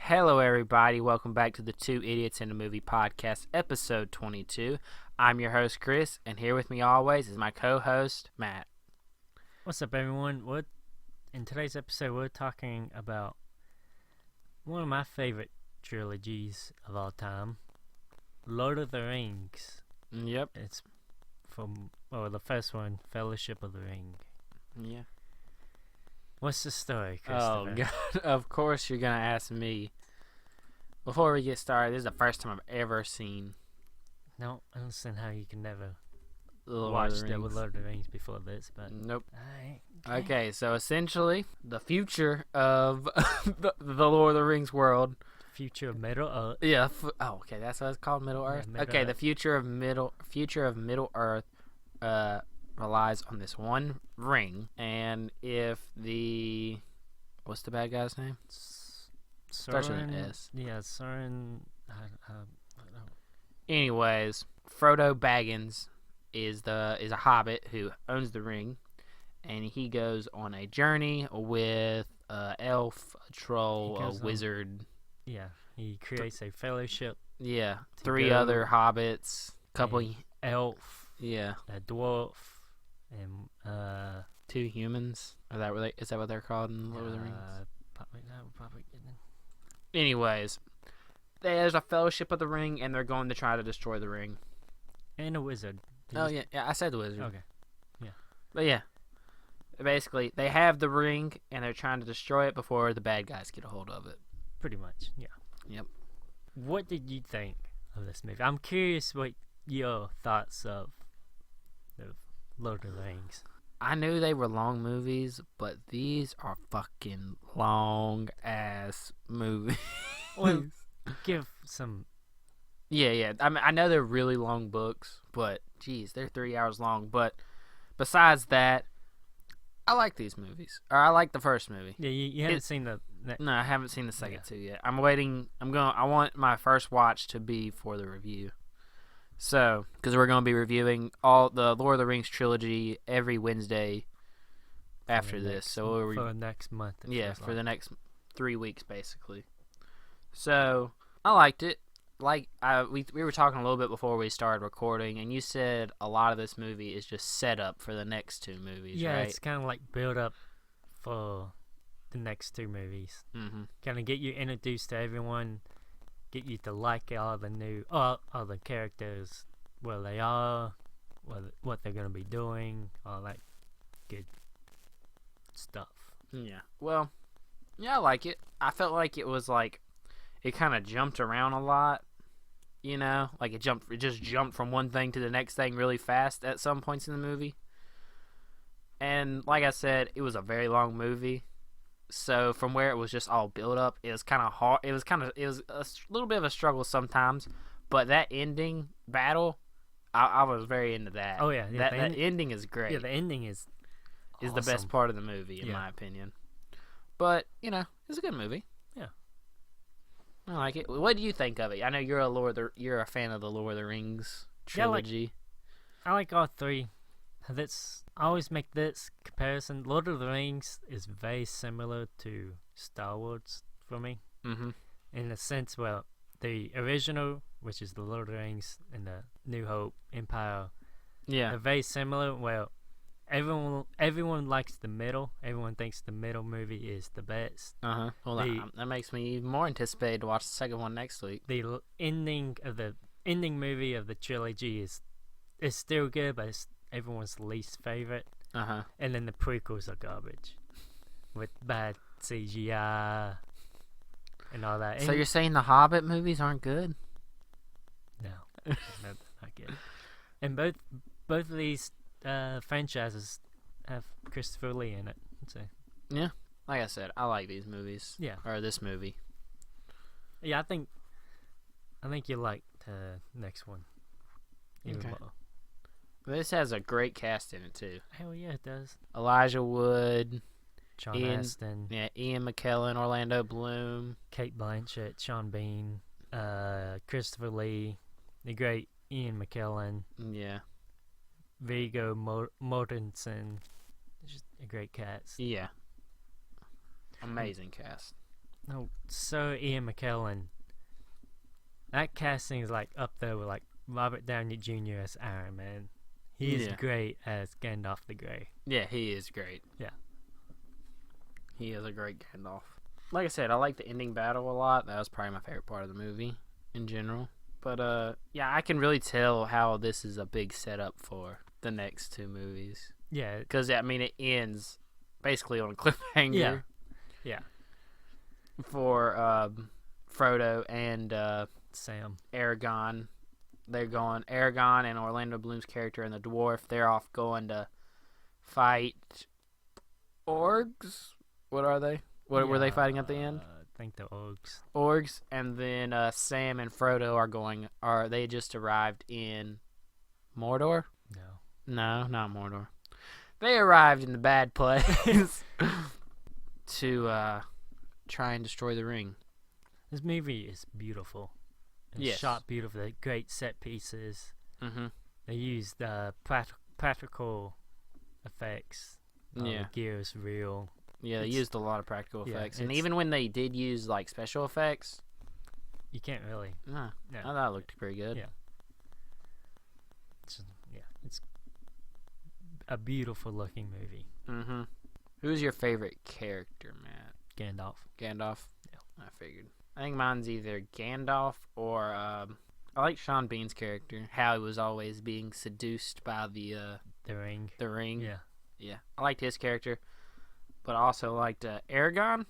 Hello, everybody. Welcome back to the Two Idiots in a Movie podcast, episode 22. I'm your host, Chris, and here with me always is my co-host, Matt. What's up, everyone? In today's episode, we're talking about one of my favorite trilogies of all time, Lord of the Rings. Yep. It's from, the first one, Fellowship of the Ring. Yeah. What's the story, Christopher? Oh, God. Of course you're going to ask me. Before we get started, this is the first time I've ever seen No, I don't understand how you can never Lord watch the Lord of the Rings before this, but... Nope. Alright. Okay, so essentially, the future of the Lord of the Rings world. Future of Middle Earth. Yeah. Okay, that's what it's called, Middle Earth. Middle Okay, Earth. the future of Middle Earth relies on this one ring, and if what's the bad guy's name? Starts with an S. Yeah, Soren. I don't know. Anyways, Frodo Baggins is a hobbit who owns the ring, and he goes on a journey with an elf, a troll, a wizard. He creates a fellowship. Yeah, three other hobbits, couple elf. Yeah, a dwarf, and two humans. Is that what they're called in Lord of the Rings? Probably. Anyways, there's a Fellowship of the Ring, and they're going to try to destroy the ring. And a wizard. Yeah, I said the wizard. Okay. Yeah. But yeah, basically, they have the ring, and they're trying to destroy it before the bad guys get a hold of it. Pretty much, yeah. Yep. What did you think of this movie? I'm curious what your thoughts of the Lord of the Rings. I knew they were long movies, but these are fucking long-ass movies. Well, give some... Yeah. I mean, I know they're really long books, but, geez, they're 3 hours long. But besides that, I like these movies. Or I like the first movie. Yeah, you haven't seen the... No, I haven't seen the second two yet. I'm waiting. I want my first watch to be for the review. So, because we're going to be reviewing all the Lord of the Rings trilogy every Wednesday after this. So for the next month. Yeah, for the next 3 weeks, basically. So, I liked it. We were talking a little bit before we started recording, and you said a lot of this movie is just set up for the next two movies, yeah, right? It's kind of like build up for the next two movies. Mm-hmm. Kind of get you introduced to everyone, get you to like all the characters, where they are, what they're gonna be doing, all that good stuff. Yeah. Well, yeah, I like it. I felt like it was like it kind of jumped around a lot. You know, like it just jumped from one thing to the next thing really fast at some points in the movie. And like I said, it was a very long movie. So from where it was just all built up, it was kind of hard. It was a little bit of a struggle sometimes. But that ending battle, I was very into that. Oh yeah, that ending is great. Yeah, the ending is awesome. The best part of the movie in my opinion. But it's a good movie. Yeah, I like it. What do you think of it? I know you're a fan of the Lord of the Rings trilogy. I like all three. I always make this comparison. Lord of the Rings is very similar to Star Wars for me. Mm-hmm. In the sense, well, the original, which is the Lord of the Rings, and the New Hope, Empire, yeah, are very similar. Well, everyone likes the middle. Everyone thinks the middle movie is the best. Well, that makes me even more anticipated to watch the second one next week. The ending movie of the trilogy is still good, but it's everyone's least favorite. And then the prequels are garbage with bad CGI and all that. So you're saying the Hobbit movies aren't good? No, not good. And both of these franchises have Christopher Lee in it. So yeah, like I said, I like these movies. Yeah, or this movie. Yeah, I think you like the next one even more. This has a great cast in it too. Hell yeah, it does. Elijah Wood, Sean Astin, Ian McKellen, Orlando Bloom, Kate Blanchett, Sean Bean, Christopher Lee, the great Ian McKellen, Viggo Mortensen. Just a great cast. Yeah, amazing cast. No, Sir Ian McKellen. That casting is like up there with like Robert Downey Jr. as Iron Man. He is great as Gandalf the Grey. Yeah, he is great. Yeah. He is a great Gandalf. Like I said, I like the ending battle a lot. That was probably my favorite part of the movie in general. But, yeah, I can really tell how this is a big setup for the next two movies. Yeah. Because, I mean, it ends basically on a cliffhanger. Yeah. Yeah. For Frodo and Sam. Aragorn. They're going, Aragorn and Orlando Bloom's character and the dwarf, they're off going to fight orgs? What are they? What were they fighting at the end? I think the orgs. Orgs, and then Sam and Frodo they just arrived in Mordor? No, not Mordor. They arrived in the bad place to try and destroy the ring. This movie is beautiful. It's shot beautifully. Great set pieces. Mm-hmm. They used practical effects. The gear is real. Yeah, they used a lot of practical effects. And even when they did use, like, special effects... You can't really. No. I thought it looked pretty good. Yeah. It's a beautiful looking movie. Mm-hmm. Who's your favorite character, Matt? Gandalf. Gandalf? Yeah. I figured. I think mine's either Gandalf or... I like Sean Bean's character. How he was always being seduced by the ring. The ring. Yeah. Yeah. I liked his character. But I also liked Aragorn.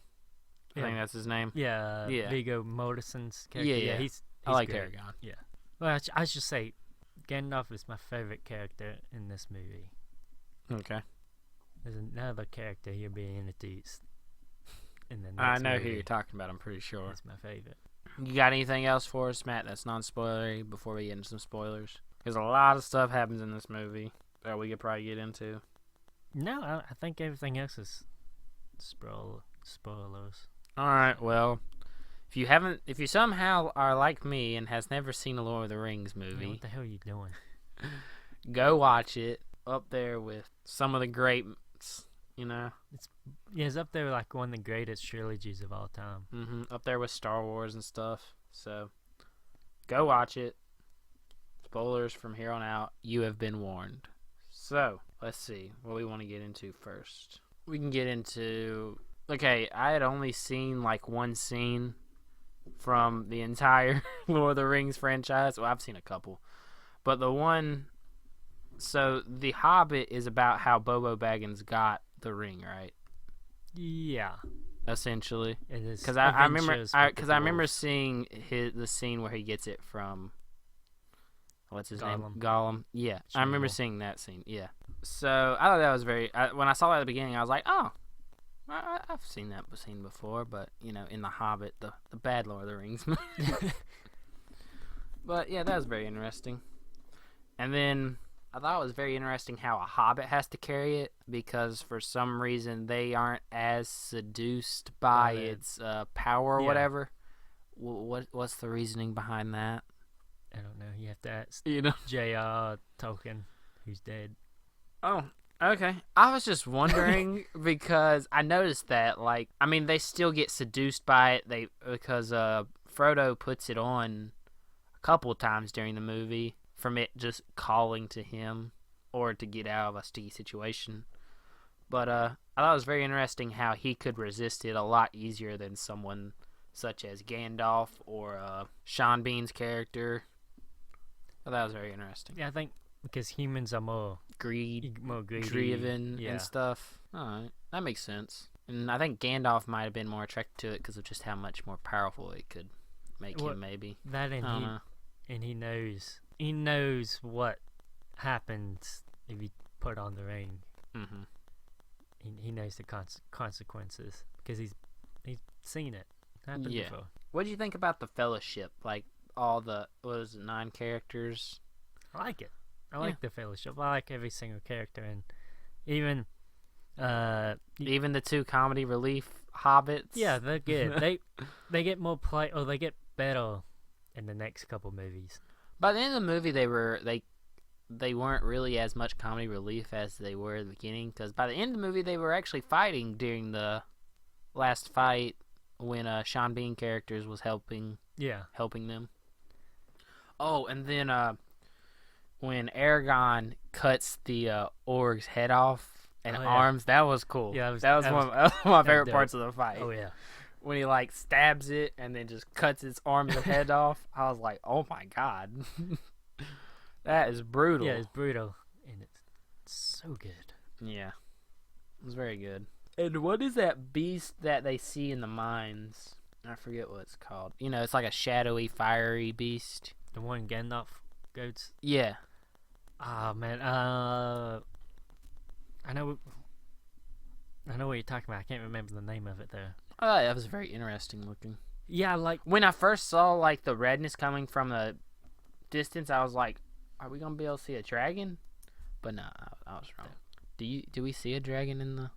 I think that's his name. Yeah. Viggo Mortensen's character. Yeah. He's I like great. Aragorn. Yeah. Well, I should say Gandalf is my favorite character in this movie. Okay. There's another character here being introduced in the next I know movie. who you're talking about. I'm pretty sure. He's my favorite. You got anything else for us, Matt, that's non-spoilery before we get into some spoilers? Because a lot of stuff happens in this movie that we could probably get into. No, I think everything else is spoilers. Alright, well, if you somehow are like me and has never seen a Lord of the Rings movie... Yeah, what the hell are you doing? Go watch it up there with some of the greats, you know? It's up there with like one of the greatest trilogies of all time. Mm-hmm. Up there with Star Wars and stuff. So, go watch it. Spoilers from here on out. You have been warned. So, let's see what we want to get into first. We can get into... Okay, I had only seen like one scene from the entire Lord of the Rings franchise. Well, I've seen a couple. But the one... So, The Hobbit is about how Bobo Baggins got the ring, right? Yeah. Essentially. It is. Because I remember seeing the scene where he gets it from... What's his name? Gollum. Yeah, I remember seeing that scene. Yeah. So I thought that was very. When I saw that at the beginning, I was like, "Oh, I've seen that scene before." But in The Hobbit, the bad Lord of the Rings movie. But yeah, that was very interesting. And then I thought it was very interesting how a Hobbit has to carry it because for some reason they aren't as seduced by its power or whatever. What's the reasoning behind that? I don't know. You have to ask J.R. Tolkien, who's dead. Oh, okay. I was just wondering because I noticed that, they still get seduced by it. Because Frodo puts it on a couple of times during the movie from it just calling to him or to get out of a sticky situation. But I thought it was very interesting how he could resist it a lot easier than someone such as Gandalf or Sean Bean's character. That was very interesting. Yeah, I think because humans are more greedy, driven and stuff. Alright, that makes sense. And I think Gandalf might have been more attracted to it because of just how much more powerful it could make him, maybe. That and he knows what happens if you put on the ring. Mm-hmm. He knows the consequences because he's seen it happen before. What do you think about the Fellowship? Like all the 9 characters? I like it. I like the Fellowship. I like every single character, and even the 2 comedy relief hobbits. Yeah, they're good. they get more play, or they get better in the next couple movies. By the end of the movie, they weren't really as much comedy relief as they were at the beginning. Because by the end of the movie, they were actually fighting during the last fight when Sean Bean characters was helping them. Oh, and then when Aragorn cuts the orc's head off and arms, that was cool. Yeah, that was one of my favorite parts of the fight. Oh yeah. When he like stabs it and then just cuts its arms and head off, I was like, "Oh my god, that is brutal." Yeah, it's brutal, and it's so good. Yeah, it was very good. And what is that beast that they see in the mines? I forget what it's called. You know, it's like a shadowy, fiery beast. The one Gandalf goes. Yeah. Ah, man. I know what you're talking about. I can't remember the name of it though. Oh, that was very interesting looking. Yeah, like when I first saw like the redness coming from the distance, I was like, "Are we gonna be able to see a dragon?" But no, I was wrong. Do we see a dragon in the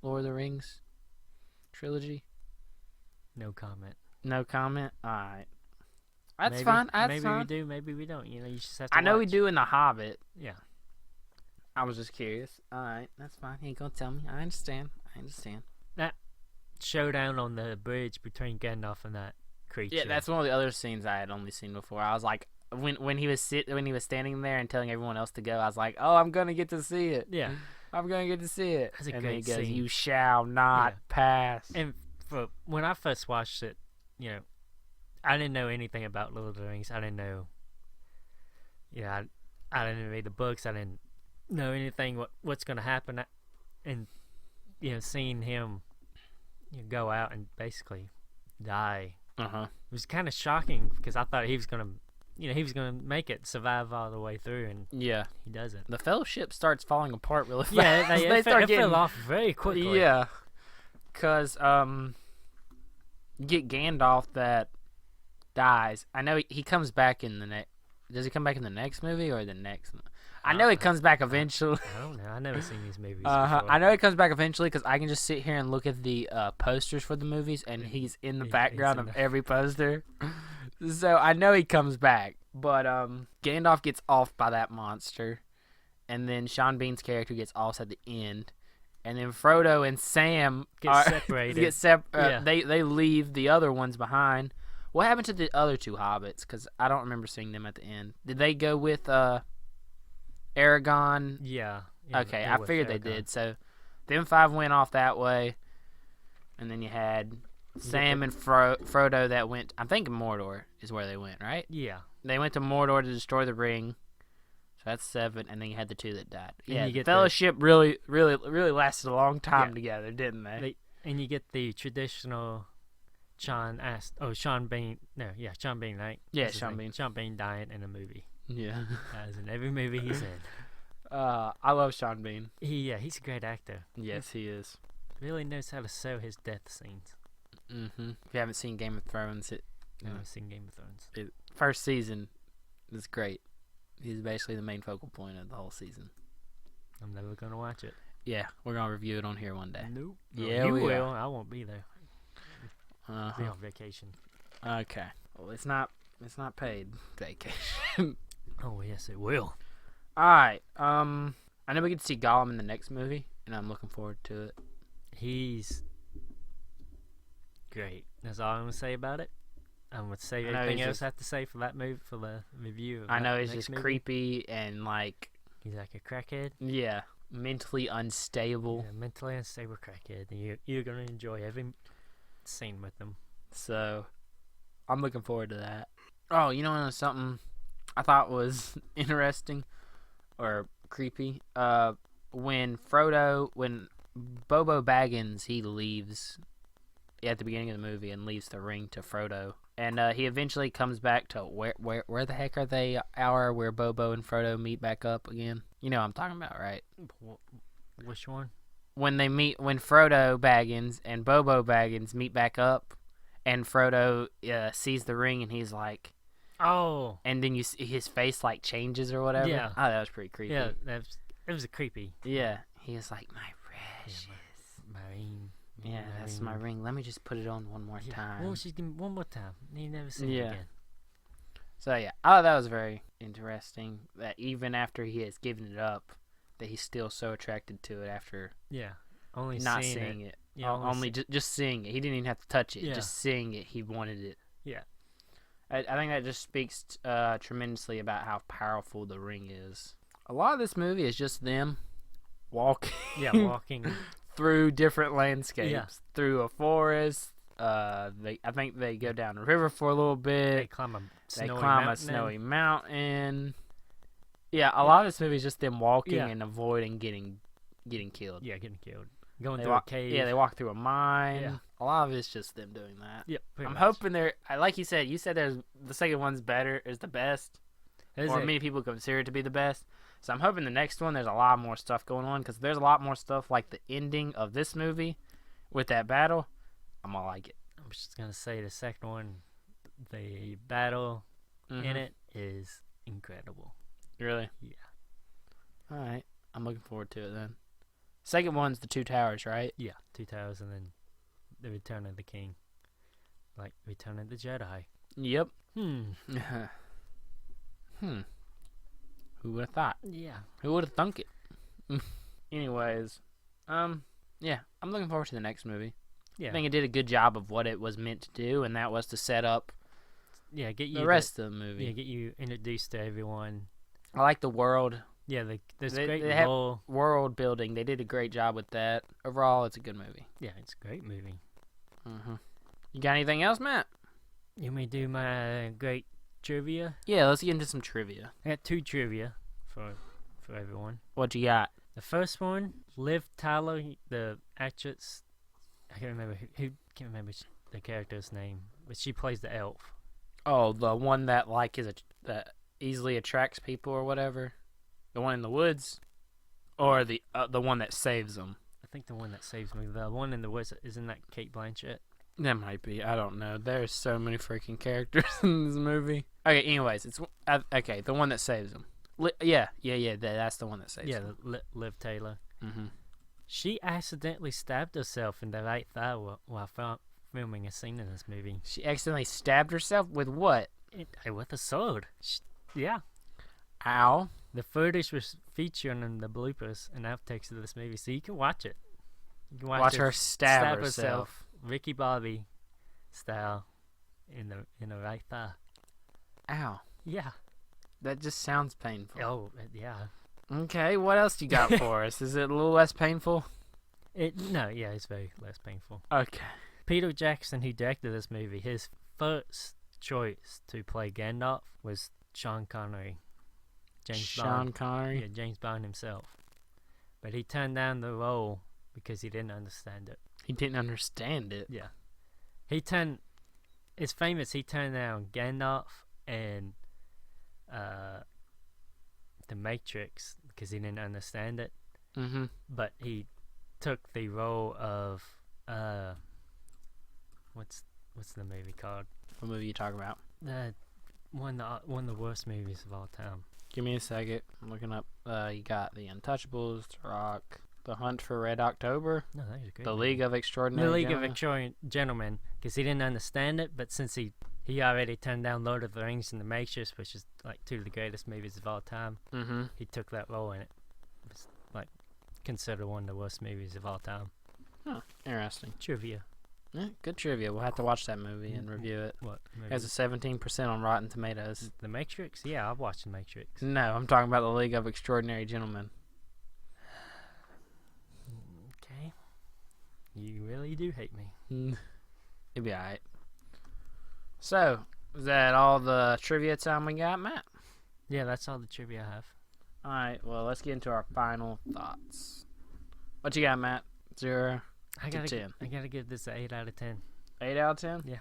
Lord of the Rings trilogy? No comment. No comment. All right, that's fine. That's fine. We do, maybe we don't. You know, you just have to. I know watch. we do in the Hobbit. Yeah. I was just curious. All right, that's fine. You ain't gonna tell me. I understand. That showdown on the bridge between Gandalf and that creature. Yeah, that's one of the other scenes I had only seen before. I was like, when he was standing there and telling everyone else to go, I was like, oh, I'm gonna get to see it. Yeah, I'm gonna get to see it. That's a and great then he goes, scene. "You shall not pass." And when I first watched it, you know, I didn't know anything about Lord of the Rings. I didn't know. Yeah, I didn't read the books. I didn't know anything what's gonna happen. And you know, seeing him go out and basically die. It was kind of shocking because I thought he was gonna make it, survive all the way through, and he doesn't. The Fellowship starts falling apart really fast. Yeah, they start getting fell off very quickly. Yeah, because you get Gandalf that dies. I know he comes back in the next. Does he come back in the next movie or the next? I know he comes back eventually. I don't know. I've never seen these movies before. I know he comes back eventually because I can just sit here and look at the posters for the movies, and he's in the background of every poster. So I know he comes back. But Gandalf gets off by that monster, and then Sean Bean's character gets off at the end, and then Frodo and Sam get separated. They leave the other ones behind. What happened to the other two hobbits? Because I don't remember seeing them at the end. Did they go with Aragorn? Yeah. Okay, I figured they did. So, them 5 went off that way, and then you had Sam and Frodo that went. I'm thinking Mordor is where they went, right? Yeah. They went to Mordor to destroy the ring. So that's 7, and then you had the 2 that died. And yeah, the Fellowship really lasted a long time together, didn't they? And you get the traditional Sean Bean, right? Yeah, Sean Bean. Sean Bean dying in a movie. Yeah. As in every movie he's in. I love Sean Bean. He's a great actor. Yes, he is. Really knows how to sell his death scenes. Mm-hmm. If you haven't seen Game of Thrones, I haven't seen Game of Thrones. First season is great. He's basically the main focal point of the whole season. I'm never going to watch it. Yeah, we're going to review it on here one day. Nope. Yeah, you will. I won't be there. Be Uh-huh. on vacation. Okay. Well, it's not paid vacation. Oh yes, it will. All right. I know we get to see Gollum in the next movie, and I'm looking forward to it. He's great. That's all I'm gonna say about it. I'm gonna say everything else I have to say for that movie, for the review. I know he's just creepy and like he's like a crackhead. Yeah, mentally unstable. Yeah, mentally unstable crackhead, and you're gonna enjoy every scene with him. So, I'm looking forward to that. Oh, you know something I thought was interesting or creepy? When Bobo Baggins, he leaves at the beginning of the movie and leaves the ring to Frodo, and he eventually comes back to where the heck are they? Where Bobo and Frodo meet back up again. You know what I'm talking about, right? Which one? When Frodo Baggins and Bobo Baggins meet back up, and Frodo sees the ring, and he's like, "Oh!" And then you see his face like changes or whatever. Yeah. Oh, that was pretty creepy. Yeah, it was creepy. Yeah, he was like, "My precious, my ring." Yeah, that's my ring. Let me just put it on one more time. Well, she's gonna one more time. You never see it again. So yeah, that was very interesting. That even after he has given it up, that he's still so attracted to it after only not seeing it. Yeah, only just seeing it. He didn't even have to touch it. Yeah. Just seeing it, he wanted it. Yeah. I think that just speaks tremendously about how powerful the ring is. A lot of this movie is just them walking. Yeah, walking through different landscapes. Yeah. Through a forest. I think they go down a river for a little bit. They climb a snowy mountain. Yeah, a lot of this movie is just them walking and avoiding getting killed. Yeah, getting killed. Going through a cave. Yeah, they walk through a mine. Yeah. A lot of it's just them doing that. Yep. I'm hoping like you said there's the second one's better, is the best. Many people consider it to be the best. So I'm hoping the next one there's a lot more stuff going on, because there's a lot more stuff like the ending of this movie with that battle. I'm gonna like it. I'm just gonna say the second one, the battle in it is incredible. Really? Yeah. All right. I'm looking forward to it then. Second one's the Two Towers, right? Yeah, 2000 and the Return of the King, like Return of the Jedi. Yep. Who would have thought? Yeah. Who would have thunk it? Anyways, yeah, I'm looking forward to the next movie. Yeah. I think it did a good job of what it was meant to do, and that was to set up get you the rest of the movie. Yeah, get you introduced to everyone. I like the world. Yeah, there's they great have world building. They did a great job with that. Overall, it's a good movie. Yeah, it's a great movie. You got anything else, Matt? You may do my great trivia. Yeah, let's get into some trivia. I got 2 trivia for everyone. What you got? The first one, Liv Tyler, the actress. I can't remember can't remember the character's name, but she plays the elf. Oh, the one that that easily attracts people or whatever. The one in the woods, or the one that saves them. I think the one that saves me. The one in the woods, isn't that Kate Blanchett? That might be. I don't know. There's so many freaking characters in this movie. Okay, anyways, it's okay. The one that saves them. Yeah. That's the one that saves them. Yeah, Liv Taylor. She accidentally stabbed herself in the right thigh while filming a scene in this movie. She accidentally stabbed herself with what? With a sword. Yeah. Ow. The footage was featured in the bloopers and outtakes of this movie, so you can watch it. You can watch her stab herself. Ricky Bobby style in the right thigh. Ow. Yeah. That just sounds painful. Oh, yeah. Okay, what else you got for us? Is it a little less painful? No, yeah, it's very less painful. Okay. Peter Jackson, who directed this movie, his first choice to play Gandalf was Sean Connery. Sean Connery? Yeah, James Bond himself. But he turned down the role because he didn't understand it. He didn't understand it? Yeah. It's famous, he turned down Gandalf and The Matrix because he didn't understand it. But he took the role of what's the movie called? What movie you talking about? One of the worst movies of all time. Give me a second. I'm looking up. You got The Untouchables, The Rock, The Hunt for Red October. No, that was a great. The movie. League of Extraordinary. The League of Extraordinary Gentlemen, because he didn't understand it, but since he already turned down Lord of the Rings and The Matrix, which is like 2 of the greatest movies of all time, he took that role in it. It's like considered one of the worst movies of all time. Huh. Interesting. Trivia. Yeah, good trivia. We'll have to watch that movie and review it. What movie? It has a 17% on Rotten Tomatoes. The Matrix? Yeah, I've watched The Matrix. No, I'm talking about The League of Extraordinary Gentlemen. Okay. You really do hate me. It'll be alright. So, is that all the trivia time we got, Matt? Yeah, that's all the trivia I have. Alright, well, let's get into our final thoughts. What you got, Matt? 0 to 10. I gotta give this an 8 out of 10. 8 out of 10? Yeah.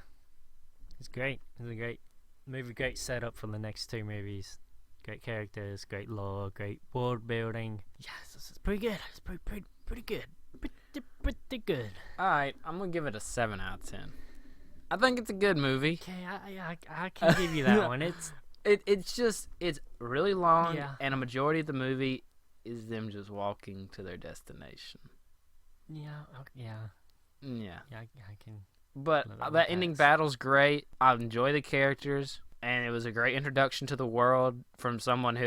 It's great. It's a great movie, great setup for the next 2 movies. Great characters, great lore, great world building. Yes, this is pretty good. It's pretty good. Pretty good. Alright, I'm gonna give it a 7 out of 10. I think it's a good movie. Okay, I can give you that one. It's really long, Yeah. and a majority of the movie is them just walking to their destination. Yeah. Yeah. I can. But that ending battle's great. I enjoy the characters, and it was a great introduction to the world from someone who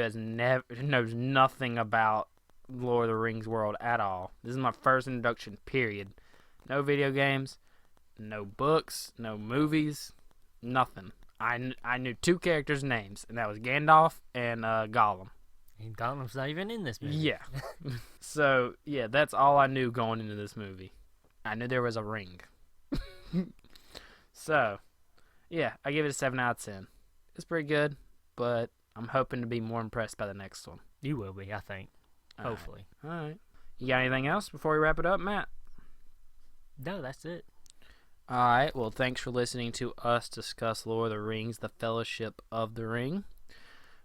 knows nothing about Lord of the Rings world at all. This is my first introduction, period. No video games, no books, no movies, nothing. I knew 2 characters' names, and that was Gandalf and Gollum. And Gollum's not even in this movie. Yeah. So, yeah, that's all I knew going into this movie. I knew there was a ring. So, yeah, I give it a 7 out of 10. It's pretty good, but I'm hoping to be more impressed by the next one. You will be, I think. Hopefully. All right. You got anything else before we wrap it up, Matt? No, that's it. All right. Well, thanks for listening to us discuss Lord of the Rings, the Fellowship of the Ring.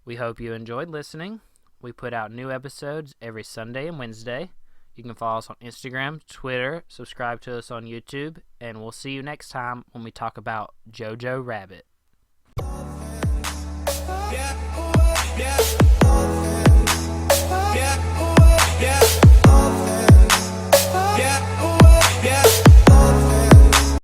We hope you enjoyed listening. We put out new episodes every Sunday and Wednesday. You can follow us on Instagram, Twitter, subscribe to us on YouTube, and we'll see you next time when we talk about Jojo Rabbit. Yeah.